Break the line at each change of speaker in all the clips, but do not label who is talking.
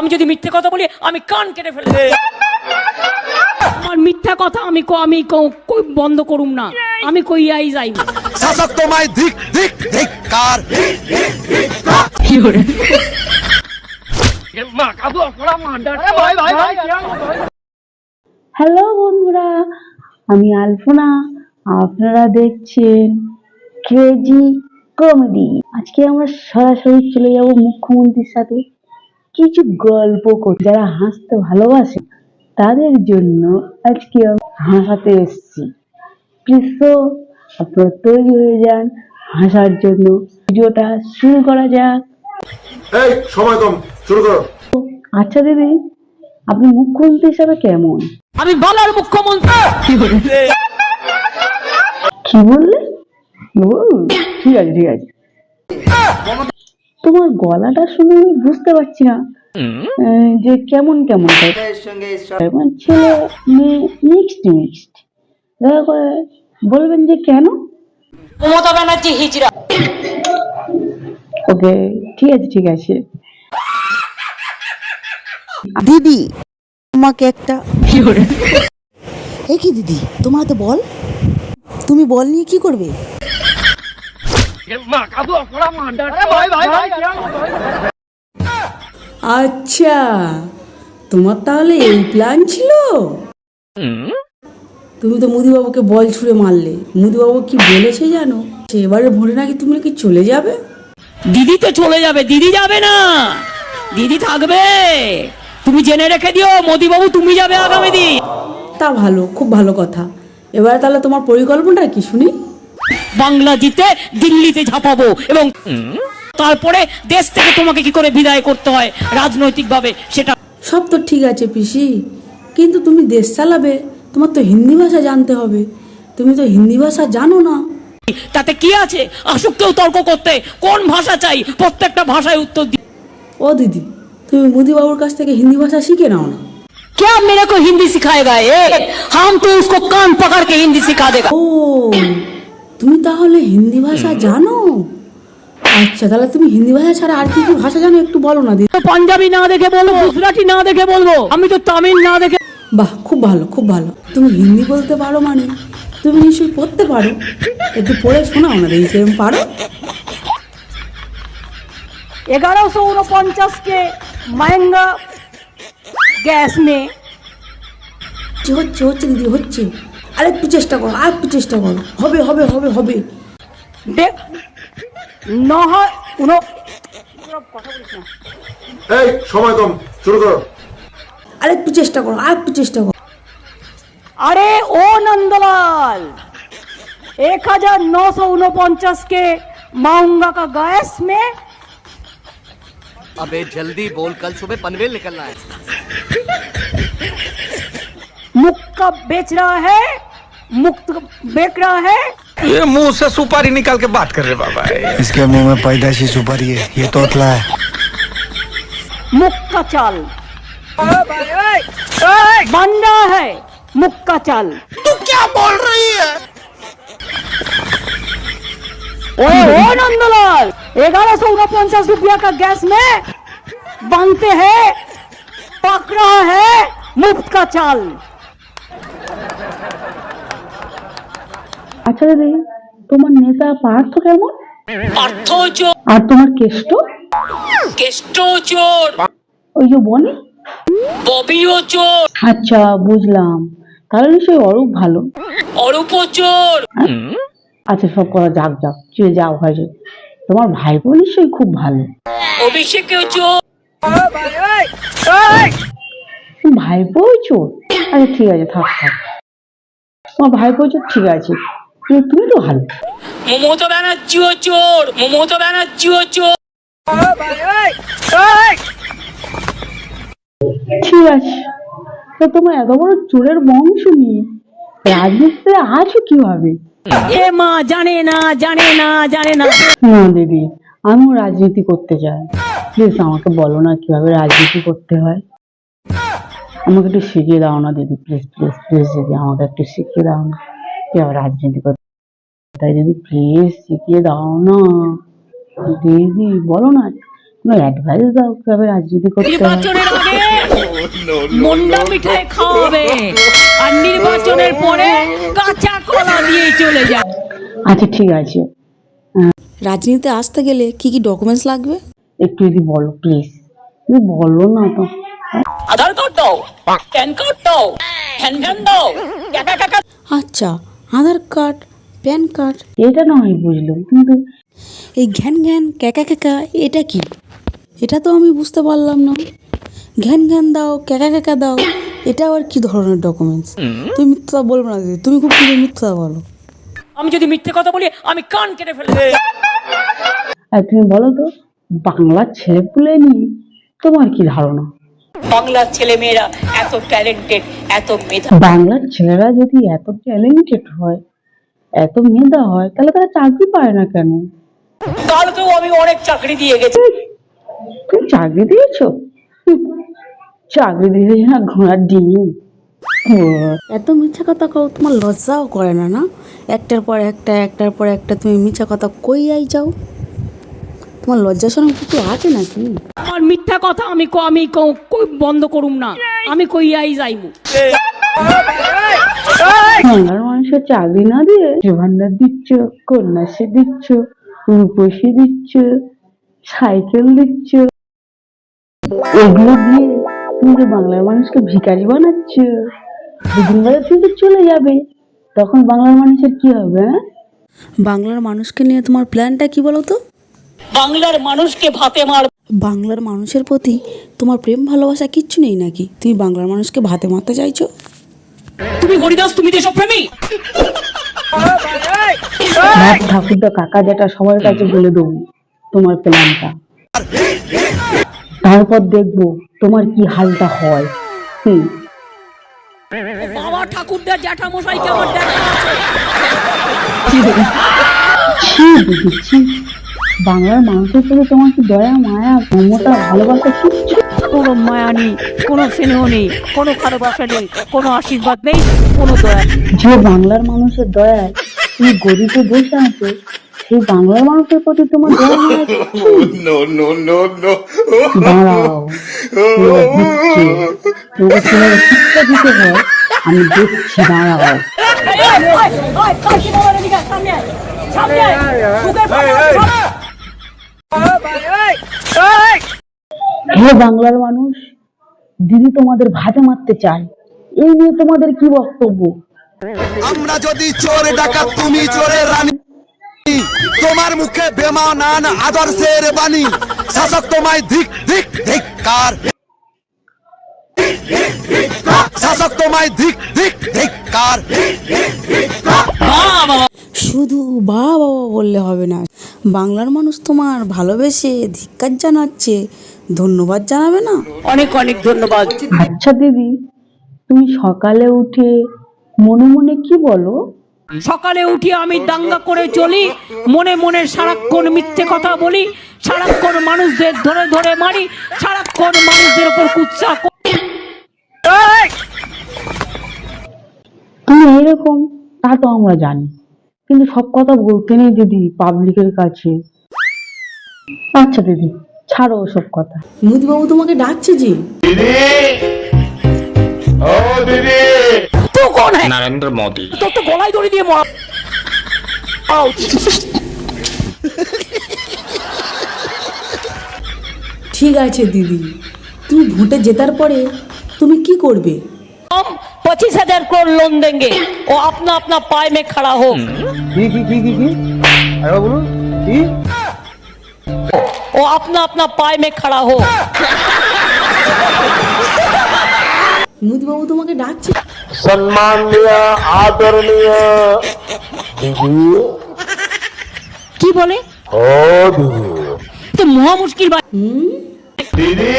আমি যদি মিথ্যে কথা বলি আমি কান কেটে ফেলবো। আমার মিথ্যা কথা আমি বন্ধ করুম না, আমি কইয়াই যাই।
শাসক তোমায় ধিক ধিক ধিক্কার।
হ্যালো বন্ধুরা, আমি আলপনা, আপনারা দেখছেন ক্রেজি কমেডি। আজকে আমরা সরাসরি চলে যাব মুখ্যমন্ত্রীর সাথে কিছু গল্প করতে। যারা হাসতে ভালোবাসে তাদের জন্য আজকে হাসাতে এসেছি। প্লিজ তো আপনারা তৈরি হয়ে যান হাসার জন্য। ভিডিওটা শুরু করা যাক।
এই সময় কম, শুরু করো।
আচ্ছা দিদি, আপনি মুখ্যমন্ত্রী হিসাবে কেমন?
আমি বলার মুখ্যমন্ত্রী।
কি বললে? ও, ঠিক আছে ঠিক আছে। তোমার গলাটা শুনে আমি বুঝতে পারছি না যে কেমন কেমন ছেলে মেয়ে মিক্সড মিক্সড। দয়া করে বলবেন যে কেন?
মমতা ব্যানার্জি হিজড়া।
ওকে, ঠিক আছে ঠিক আছে।
দিদি তোমাকে একটা কি দিদি তোমার হাতে বল, তুমি বল নিয়ে কি করবে?
আচ্ছা, তোমার তাহলে এই প্ল্যান ছিল? তুমি তো মোদিবাবুকে বল ছুঁড়ে মারলে। মোদিবাবু কি বলেছে জানো? এবারে ভোটে নাকি তুমি নাকি চলে যাবে।
দিদি তো চলে যাবে, দিদি যাবে না, দিদি থাকবে। তুমি জেনে রেখে দিও, মোদি বাবু তুমি যাবে আগামী দিন।
তা ভালো, খুব ভালো কথা। এবারে তাহলে তোমার পরিকল্পনাটা কি শুনি?
বাংলা জিতে দিল্লিতে ঝাঁপাবো এবং তারপরে দেশ থেকে তোমাকে কি করে বিদায় করতে হয় রাজনৈতিক ভাবে সেটা।
সব তো ঠিক আছে পিসি, কিন্তু তুমি দেশ চালাবে, তোমার তো হিন্দি ভাষা জানতে হবে। তুমি তো হিন্দি ভাষা জানো না।
তাতে কি আছে? আসুক কেউ তর্ক করতে, কোন ভাষা চাই প্রত্যেকটা ভাষায় উত্তর দিই।
ও দিদি, তুমি মোদিবাবুর কাছ থেকে হিন্দি ভাষা শিখে নাও না।
क्या मेरे को हिंदी सिखाएगा ये? हम तो उसको कान पकड़ के हिंदी सिखा देगा।
ও, তুমি তাহলে হিন্দি ভাষা জানো? আচ্ছা, তাহলে তুমি হিন্দি ভাষা ছাড়া আর কি কি ভাষা জানো একটু বলো না দিদি।
পাঞ্জাবি না দেখে বলবো, গুজরাটি না দেখে বলবো, আমি তো তামিল না দেখে।
বাহ, খুব ভালো খুব ভালো। তুমি হিন্দি বলতে পারো মানে তুমি নিশ্চয়ই পড়তে পারো। একটু পড়ে শোনাও না দেখি কিরকম পারো।
1149 के महंगा गैस में
হচ্ছে হচ্ছে দিদি হচ্ছে। আরেকটু চেষ্টা করো, আরেকটু চেষ্টা করো। হবে হবে হবে হবে।
এই সময় কম, শুরু করো।
আরেকটু চেষ্টা করো, আরেকটু চেষ্টা করো।
अरे ओ नंदलाल, 1949 के महंगा का गैस में।
अबे जल्दी बोल, कल सुबह पनवेल निकलना है।
मुक्का बेच रहा है, मुक्त बेच रहा है।
ये मुंह से सुपारी निकाल के बात कर रहे बाबा।
इसके मुंह में पैदाशी सुपारी है, ये तोतला है।
मुक्का चाल बन रहा है, मुक्का चाल।
तू क्या बोल रही है?
ओ नंदलाल, 1149 रुपया का गैस में बनते हैं, पक रहा है मुफ्त का चाल।
আচ্ছা দিদি, তোমার নেতা পার্থ কেমন?
পার্থ চোর,
আর তোমার কেষ্ট?
কেষ্ট চোর,
ওই যে বনে।
ববিও চোর,
আচ্ছা বুঝলাম, তাহলে নিশ্চয়ই অরূপ ভালো।
অরূপ চোর।
আচ্ছা সব করা যাক যাক, চলে যাও হয়েছে। তোমার ভাইপো নিশ্চয়ই খুব ভালো।
অভিষেকেও চোর।
ভাইপো চোর? আচ্ছা ঠিক আছে, থাক থাক। তোমার ভাইপো চোর ঠিক আছে, কিন্তু তুমি তো ভালো।
মমতা ব্যানার্জিও চোর, মমতা ব্যানার্জিও চোর।
ঠিক আছে, তো তোমার এত বড় চোরের বংশ নিয়ে রাজনীতিতে আছো কিভাবে?
এ মা, জানে না জানে না জানে না।
না দিদি, আমিও রাজনীতি করতে চাই। প্লিজ আমাকে বলো না কিভাবে রাজনীতি করতে হয়। আমাকে একটু শিখিয়ে দাও না দিদি, প্লিজ প্লিজ প্লিজ দিদি, আমাকে একটু শিখিয়ে দাও না কিভাবে রাজনীতি করতে হয় দিদি, প্লিজ শিখিয়ে দাও না দিদি, বলো না। কোনো অ্যাডভাইস দাও কিভাবে রাজনীতি করতে হয়।
নির্বাচনের আগে মন্ডা মিঠাই খাওয়াবে আর নির্বাচনের পরে কাঁচা কলা দিয়ে চলে যাবে।
আচ্ছা ঠিক আছে,
রাজনীতিতে আসতে গেলে কি কি ডকুমেন্টস লাগবে?
একটু যদি বলো প্লিজ। তুমি বলো না তো।
আধার কার্ড দাও, প্যান কার্ড দাও, হ্যান ভ্যান দাও, কাকা কাকা।
আচ্ছা, আধার কার্ড, প্যান কার্ড।
এটা না হয় বুঝলাম, কিন্তু
এই ঘ্যান ঘ্যান ক্যাকা ক্যাকা এটা কি? এটা তো আমি বুঝতে পারলাম না। ঘ্যান ঘ্যান দাও, ক্যাকা ক্যাকা দাও, এটা আবার কি ধরনের ডকুমেন্টস? তুমি মিথ্যা বলবো না দিদি, তুমি খুব কিন্তু মিথ্যা বলো।
আমি যদি মিথ্যে কথা বলি আমি কান কেটে ফেলবো।
আর তুমি বলো তো, বাংলার ছেলেপুলে নিয়ে তোমার কি ধারণা?
বাংলার ছেলে মেয়েরা এত ট্যালেন্টেড, এত মেধা।
বাংলার ছেলেরা যদি এত ট্যালেন্টেড হয়, এত মেধা হয়, তাহলে তারা চাকরি পায় না কেন?
কালকেও আমি অনেক চাকরি দিয়ে গেছি।
তুমি চাকরি দিয়েছো? চাকরি দিয়েছো না ঘোড়ার ডিম।
এত মিথ্যা কথা কও, তোমার লজ্জাও করে না? না, একটার পর একটা, একটার পর একটা তুমি মিথ্যা কথা কই আই যাও। তোমার লজ্জা শরম কিছু আছে নাকি?
আমার মিথ্যা কথা আমি কই বন্ধ করুম না, আমি কইয়াই যাইমু।
বাংলার মানুষের চাকরি না দিয়ে ভান্ডার দিচ্ছ, কন্যাশ্রী দিচ্ছ, রূপশ্রী দিচ্ছ, সাইকেল দিচ্ছ, এগুলো দিয়ে তুমি যে বাংলার মানুষকে ভিখারি বানাচ্ছ। দুদিন বাদে তুমি তো চলে যাবে, তখন বাংলার মানুষের কি হবে?
বাংলার মানুষকে নিয়ে তোমার প্ল্যানটা কি বলো তো?
বাংলার মানুষকে ভাতে মার।
বাংলার মানুষের প্রতি তোমার প্রেম ভালোবাসা কিচ্ছু নেই নাকি? তুমি বাংলার মানুষকে ভাতে মারতে চাইছো?
তুমি হরিদাস, তুমি দেশপ্রেমী।
ঠাকুরদা কাকা যেটা সবার কাছে বলে দেবো তোমার প্ল্যানটা, তারপর দেখবো তোমার কি হালটা হয়।
বাবা ঠাকুরদার জ্যাঠামশাইকে আমার দেখা আছে।
বুঝেছি, বাংলার মানুষের প্রতি তোমার কি দয়া, মায়া, মমতা, ভালোবাসা কিচ্ছু?
কোনো মায়া নেই, কোনো স্নেহ নেই, কোনো ভালোবাসা নেই, কোনো আশীর্বাদ নেই, কোনো দয়া নেই।
যে বাংলার মানুষের দয়ায় তুমি গরিবে বসে আছো, সেই বাংলার মানুষের প্রতি তোমার দয়া মায়া কিচ্ছু নেই। দাঁড়াও, এবার হচ্ছে, তোমাকে কিভাবে শিক্ষা দিতে হয় আমি দেখছি, দাঁড়াও। হে বাংলার মানুষ, দিদি তোমাদের ভাতে মারতে চায়, এই নিয়ে তোমাদের কি বক্তব্য?
আমরা যদি চোর ডাকাত তুমি চোরের রানী, তোমার মুখে বেমানান আদর্শের বাণী, শাসক তোমায় ধিক ধিক ধিক্কার, শাসক তোমায় ধিক ধিক ধিক্কার।
শুধু বা বাবা বললে হবে না, বাংলার মানুষ তোমার ভালোবেসে ধিক্কার জানাচ্ছে, ধন্যবাদ জানাবে না?
অনেক অনেক ধন্যবাদ।
আচ্ছা দিদি, তুমি সকালে উঠে মনে মনে কি বলো?
সকালে উঠি আমি দাঙ্গা করে চলি, মনে মনে সারাক্ষণ মিথ্যে কথা বলি, সারাক্ষণ মানুষদের ধরে ধরে মারি, সারাক্ষণ মানুষদের উপর কুৎসা করি।
তুমি এরকম তা তো আমরা জানি, কিন্তু সব কথা বলতে নেই দিদি পাবলিকের কাছে। আচ্ছা দিদি, ছাড়ো ওসব কথা।
মুদিবাবু তোমাকে ডাকছে যে।
तू कौन है?
नरेंद्र मोदी।
तो गलाয় দড়ি দিয়ে মরা উচিত।
ঠিক আছে দিদি, তুমি ভোটে জেতার পরে তুমি কি করবে?
हम 25,000 करोड़ लोन देंगे, वो अपना अपना पाय में खड़ा हो। वो अपना अपना पाय में खड़ा हो।
মুদিবাবু তোমাকে ডাকছে।
সম্মানীয় আদরণীয়
কি বলে?
ও দিদি,
তো মহা মুশকিল ভাই।
দিদি,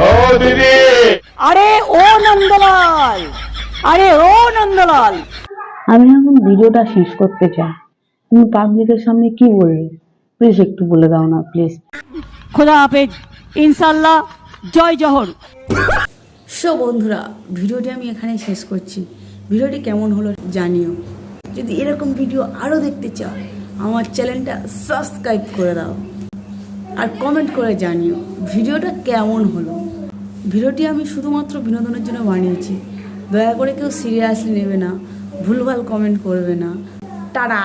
ও দিদি,
আরে ও নন্দলাল, আরে ও নন্দলাল।
আমি এখন ভিডিওটা শেষ করতে চাই, তুমি পাবলিকের সামনে কি বলবে প্লিজ একটু বলে দাও না প্লিজ।
খোদা হাফেজ, ইনশাল্লাহ, জয় জহর।
সো বন্ধুরা, ভিডিওটি আমি এখানে শেষ করছি। ভিডিওটি কেমন হলো জানিও। যদি এরকম ভিডিও আরও দেখতে চাও, আমার চ্যানেলটা সাবস্ক্রাইব করে দাও। আর কমেন্ট করে জানিও ভিডিওটা কেমন হলো। ভিডিওটি আমি শুধুমাত্র বিনোদনের জন্য বানিয়েছি, দয়া করে কেউ সিরিয়াসলি নেবে না, ভুলভাল কমেন্ট করবে না। টাটা।